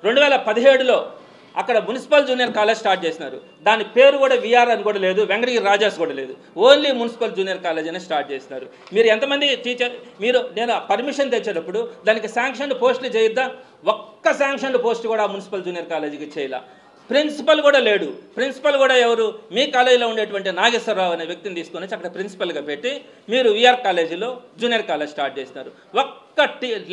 2017లో అక్కడ municipal junior college start చేసినారు. దాని పేరు కూడా విఆర్ అని కూడా లేదు, వెంకటగిరి రాజాస్ కూడా లేదు, ఓన్లీ మున్సిపల్ జూనియర్ కాలేజ్ అనే స్టార్ట్ చేసినారు. మీరు ఎంతమంది టీచర్ నేను పర్మిషన్ తెచ్చేటప్పుడు దానికి శాంక్షన్ పోస్టులు చేయొద్దా? ఒక్క శాంక్షన్ పోస్ట్ కూడా మున్సిపల్ జూనియర్ కాలేజీకి చేయాల. ప్రిన్సిపల్ కూడా లేడు. ప్రిన్సిపల్ కూడా ఎవరు? మీ కాలేజీలో ఉండేటువంటి నాగేశ్వరరావు అనే వ్యక్తిని తీసుకొని అక్కడ ప్రిన్సిపల్గా పెట్టి మీరు విఆర్ కాలేజీలో జూనియర్ కాలేజ్ స్టార్ట్ చేసినారు. ఒక్క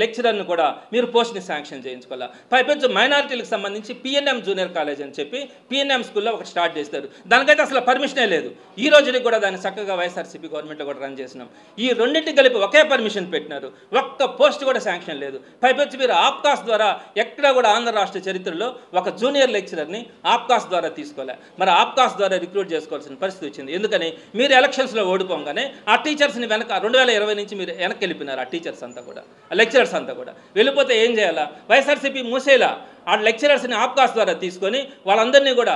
లెక్చరర్ని కూడా మీరు పోస్ట్ని శాంక్షన్ చేయించుకోవాలి. పైపెచ్చు మైనారిటీలకు సంబంధించి పిఎన్ఎం జూనియర్ కాలేజ్ అని చెప్పి పిఎన్ఎం స్కూల్లో ఒకటి స్టార్ట్ చేస్తారు. దానికైతే అసలు పర్మిషనే లేదు. ఈ రోజుకి కూడా దాన్ని చక్కగా వైఎస్ఆర్సీపీ గవర్నమెంట్లో కూడా రన్ చేసినాం. ఈ రెండింటికి కలిపి ఒకే పర్మిషన్ పెట్టినారు, ఒక్క పోస్ట్ కూడా శాంక్షన్ లేదు. పైపెచ్చు మీరు ఆప్కాస్ ద్వారా ఎక్కడ కూడా ఆంధ్ర రాష్ట్ర చరిత్రలో ఒక జూనియర్ లెక్చరర్ని ఆప్కాస్ ద్వారా తీసుకోలే. మరి ఆప్కాస్ ద్వారా రిక్రూట్ చేసుకోవాల్సిన పరిస్థితి వచ్చింది. ఎందుకని? మీరు ఎలక్షన్స్లో ఓడిపోగానే ఆ టీచర్స్ని వెనక 2020 నుంచి మీరు వెనక్కి వెళ్ళిపోయినారు. ఆ టీచర్స్ అంతా కూడా, లెక్చరర్స్ అంతా కూడా వెళ్ళిపోతే ఏం చేయాలా? వైఎస్ఆర్సీపీ మూసేలా ఆ లెక్చరర్స్ని ఆప్కాస్ ద్వారా తీసుకొని వాళ్ళందరినీ కూడా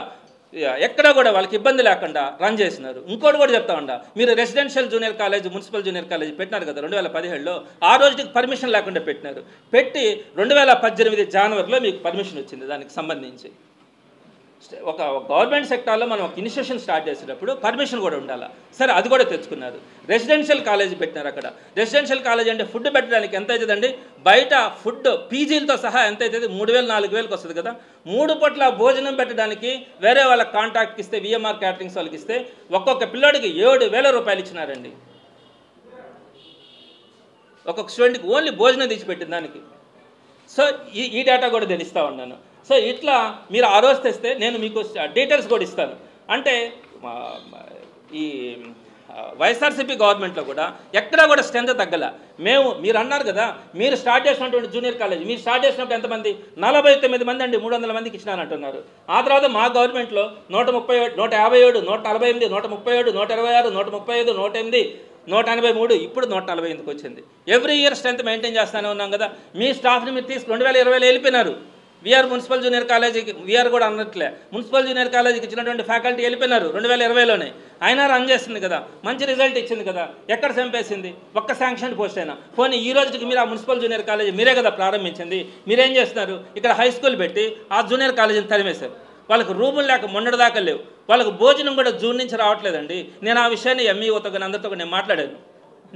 ఎక్కడ కూడా వాళ్ళకి ఇబ్బంది లేకుండా రన్ చేసినారు. ఇంకోటి కూడా చెప్తా ఉండా, మీరు residential junior college municipal junior college పెట్టినారు కదా 2017లో, ఆ రోజుకి పర్మిషన్ లేకుండా పెట్టినారు. పెట్టి 2018 జనవరిలో మీకు పర్మిషన్ వచ్చింది. దానికి సంబంధించి ఒక గవర్నమెంట్ సెక్టార్లో మనం ఒక ఇనిషియేషన్ స్టార్ట్ చేసేటప్పుడు పర్మిషన్ కూడా ఉండాలి. సరే, అది కూడా తెచ్చుకున్నారు. రెసిడెన్షియల్ కాలేజ్ పెట్టినారు. అక్కడ రెసిడెన్షియల్ కాలేజ్ అంటే ఫుడ్ పెట్టడానికి ఎంత అవుతుందండి? బయట ఫుడ్ పీజీలతో సహా ఎంత అవుతుంది? 3000-4000కి వస్తుంది కదా. 3 పూట్ల భోజనం పెట్టడానికి వేరే వాళ్ళకి కాంట్రాక్ట్కి ఇస్తే, విఎంఆర్ క్యాటరింగ్స్ వాళ్ళకి ఇస్తే ఒక్కొక్క పిల్లోడికి 7,000 రూపాయలు ఇచ్చినారండి. ఒక్కొక్క స్టూడెంట్కి ఓన్లీ భోజనం తెచ్చిపెట్టిన దానికి. సో ఈ డేటా కూడా తెలుస్తూ ఉన్నాను. సో ఇట్లా మీరు ఆ రోజు తెస్తే నేను మీకు డీటెయిల్స్ కూడా ఇస్తాను. అంటే ఈ వైఎస్ఆర్సీపీ గవర్నమెంట్లో కూడా ఎక్కడా కూడా స్ట్రెంత్ తగ్గల. మీరు అన్నారు కదా, మీరు స్టార్ట్ చేసినటువంటి జూనియర్ కాలేజ్ మీరు స్టార్ట్ చేసినప్పుడు ఎంతమంది? 49 మంది అండి. 300 మందికి ఇచ్చినానంటున్నారు. ఆ తర్వాత మా గవర్నమెంట్లో 137, 157, 148, 137, 126, 135, 108, 183, ఇప్పుడు 148కి వచ్చింది. ఎవ్రీ ఇయర్ స్ట్రెంత్ మెయింటైన్ చేస్తూనే ఉన్నాం కదా. మీ స్టాఫ్ని మీరు 2020లో వెళ్ళిపోయినారు. విఆర్ మున్సిపల్ జూనియర్ కాలేజీకి, విఆర్ కూడా అన్నట్లే మున్సిపల్ జూనియర్ కాలేజీకి ఇచ్చినటువంటి ఫ్యాకల్టీ వెళ్ళిపోయినారు 2020లోనే. అయినా రన్ చేస్తుంది కదా, మంచి రిజల్ట్ ఇచ్చింది కదా. ఎక్కడ చంపేసింది? ఒక్క శాంక్షన్ పోస్ట్ అయినా. పోనీ ఈ రోజుకి మీరు ఆ మున్సిపల్ జూనియర్ కాలేజీ మీరే కదా ప్రారంభించింది. మీరేం చేస్తున్నారు? ఇక్కడ హై స్కూల్ పెట్టి ఆ జూనియర్ కాలేజీని తరిమేశారు. వాళ్ళకి రూములు లేక మొన్నటిదాకా లేవు. వాళ్ళకు భోజనం కూడా జూన్ నుంచి రావట్లేదండి. నేను ఆ విషయాన్ని ఎంఈఓతో కానీ అందరితో కూడా నేను మాట్లాడాను.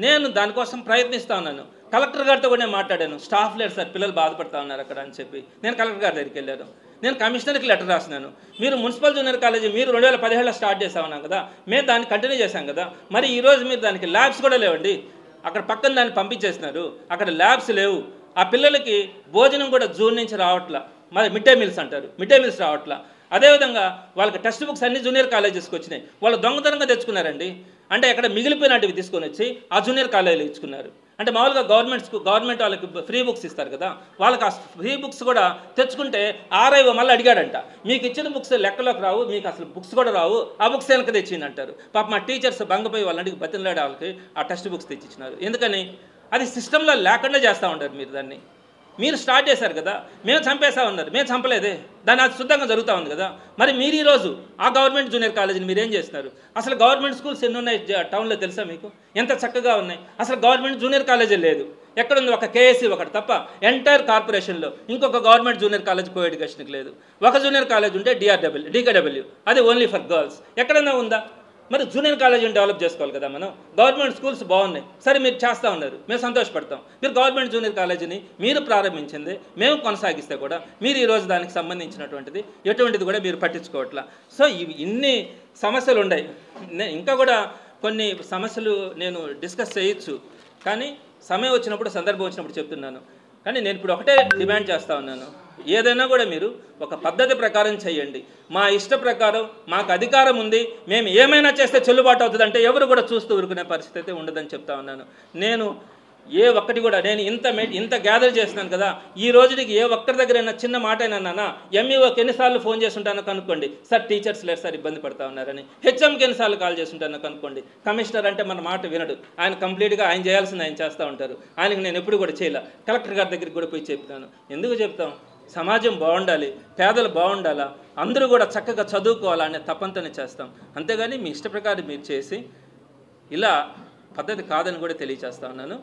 నేను దానికోసం ప్రయత్నిస్తూ ఉన్నాను. కలెక్టర్ గారితో కూడా నేను మాట్లాడాను. స్టాఫ్ లేరు సార్, పిల్లలు బాధపడుతూ ఉన్నారు అక్కడ అని చెప్పి నేను కలెక్టర్ గారి దగ్గరికి వెళ్ళాను. నేను కమిషనర్కి లెటర్ రాసినాను. మీరు మున్సిపల్ జూనియర్ కాలేజీ మీరు 2017లో స్టార్ట్ చేసామన్నాం కదా, మేము దాన్ని కంటిన్యూ చేశాం కదా. మరి ఈరోజు మీరు దానికి ల్యాబ్స్ కూడా లేవండి. అక్కడ పక్కన దాన్ని పంపించేసినారు. అక్కడ ల్యాబ్స్ లేవు. ఆ పిల్లలకి భోజనం కూడా జూన్ నుంచి రావట్లా. మరి మిడ్ డే మీల్స్ అంటారు, మిడ్ డే మీల్స్ రావట్లా. అదేవిధంగా వాళ్ళకి టెక్స్ట్ బుక్స్ అన్ని జూనియర్ కాలేజెస్కి వచ్చినాయి. వాళ్ళు దొంగతనంగా తెచ్చుకున్నారండి. అంటే అక్కడ మిగిలిపోయినటివి తీసుకొని వచ్చి ఆ జూనియర్ కాలేజీలో ఇచ్చుకున్నారు. అంటే మామూలుగా గవర్నమెంట్ వాళ్ళకి ఫ్రీ బుక్స్ ఇస్తారు కదా, వాళ్ళకి ఆ ఫ్రీ బుక్స్ కూడా తెచ్చుకుంటే ఆర్ఐఓ మళ్ళీ అడిగాడంట, మీకు ఇచ్చిన బుక్స్ లెక్కలోకి రావు, మీకు అసలు బుక్స్ కూడా రావు, ఆ బుక్స్ వెనక తెచ్చింది అంటారు. పాప మా టీచర్స్ బంగపోయి వాళ్ళంటికి బతిలాడే వాళ్ళకి ఆ టెక్స్ట్ బుక్స్ తెచ్చిచ్చినారు. ఎందుకని? అది సిస్టంలో లేకుండా చేస్తూ ఉంటారు మీరు దాన్ని. మీరు స్టార్ట్ చేశారు కదా, మేము చంపేసా ఉన్నారు. మేము చంపలేదే, దాన్ని అది శుద్ధంగా జరుగుతూ ఉంది కదా. మరి మీరు ఈరోజు ఆ గవర్నమెంట్ జూనియర్ కాలేజీని మీరు ఏం చేస్తున్నారు? అసలు గవర్నమెంట్ స్కూల్స్ ఎన్ని ఉన్నాయి టౌన్లో తెలుసా మీకు? ఎంత చక్కగా ఉన్నాయి. అసలు గవర్నమెంట్ జూనియర్ కాలేజీ లేదు. ఎక్కడుంది? ఒక కేఎస్సీ ఒకటి తప్ప ఎంటైర్ కార్పొరేషన్లో ఇంకొక గవర్నమెంట్ జూనియర్ కాలేజ్ కో ఎడ్యుకేషన్కి లేదు. ఒక జూనియర్ కాలేజ్ ఉంటే డీకేడబ్ల్యూ, అది ఓన్లీ ఫర్ గర్ల్స్. ఎక్కడైనా ఉందా? మరి జూనియర్ కాలేజీని డెవలప్ చేసుకోవాలి కదా మనం. గవర్నమెంట్ స్కూల్స్ బాగున్నాయి, సరే మీరు చేస్తూ ఉన్నారు, మేము సంతోషపడతాం. మీరు గవర్నమెంట్ జూనియర్ కాలేజీని మీరు ప్రారంభించింది మేము కొనసాగిస్తే కూడా మీరు ఈరోజు దానికి సంబంధించినటువంటిది ఎటువంటిది కూడా మీరు పట్టించుకోవట్లా. సో ఇన్ని సమస్యలు ఉన్నాయి. ఇంకా కూడా కొన్ని సమస్యలు నేను డిస్కస్ చేయొచ్చు, కానీ సమయం వచ్చినప్పుడు సందర్భం వచ్చినప్పుడు చెప్తున్నాను. కానీ నేను ఇప్పుడు ఒకటే డిమాండ్ చేస్తూ ఉన్నాను, ఏదైనా కూడా మీరు ఒక పద్ధతి ప్రకారం చేయండి. మా ఇష్ట ప్రకారం మాకు అధికారం ఉంది, మేము ఏమైనా చేస్తే చెల్లుబాటు అవుతుందంటే ఎవరు కూడా చూస్తూ ఊరుకునే పరిస్థితి అయితే ఉండదని చెప్తా ఉన్నాను. నేను ఏ ఒక్కటి కూడా నేను ఇంత గ్యాదర్ చేస్తున్నాను కదా, ఈ రోజుకి ఏ ఒక్కరి దగ్గరైనా చిన్న మాట అయినా నాన్న ఎంఈఓకి ఎన్నిసార్లు ఫోన్ చేస్తుంటానో కనుక్కోండి, సార్ టీచర్స్ లేరు సార్ ఇబ్బంది పడతా ఉన్నారని. హెచ్ఎంకి ఎన్నిసార్లు కాల్ చేస్తుంటానో కనుక్కోండి. కమిషనర్ అంటే మన మాట వినడు, ఆయన కంప్లీట్గా ఆయన చేయాల్సింది ఆయన చేస్తూ ఉంటారు. ఆయనకి నేను ఎప్పుడు కూడా చేయలే. కలెక్టర్ గారి దగ్గరికి కూడా పోయి చెప్తాను. ఎందుకు చెప్తాం? సమాజం బాగుండాలి, పేదలు బాగుండాలా, అందరూ కూడా చక్కగా చదువుకోవాలనే తపంతోనే చేస్తాం. అంతేగాని మీ ఇష్ట ప్రకారం మీరు చేసి ఇలా పద్ధతి కాదని కూడా తెలియజేస్తా ఉన్నాను.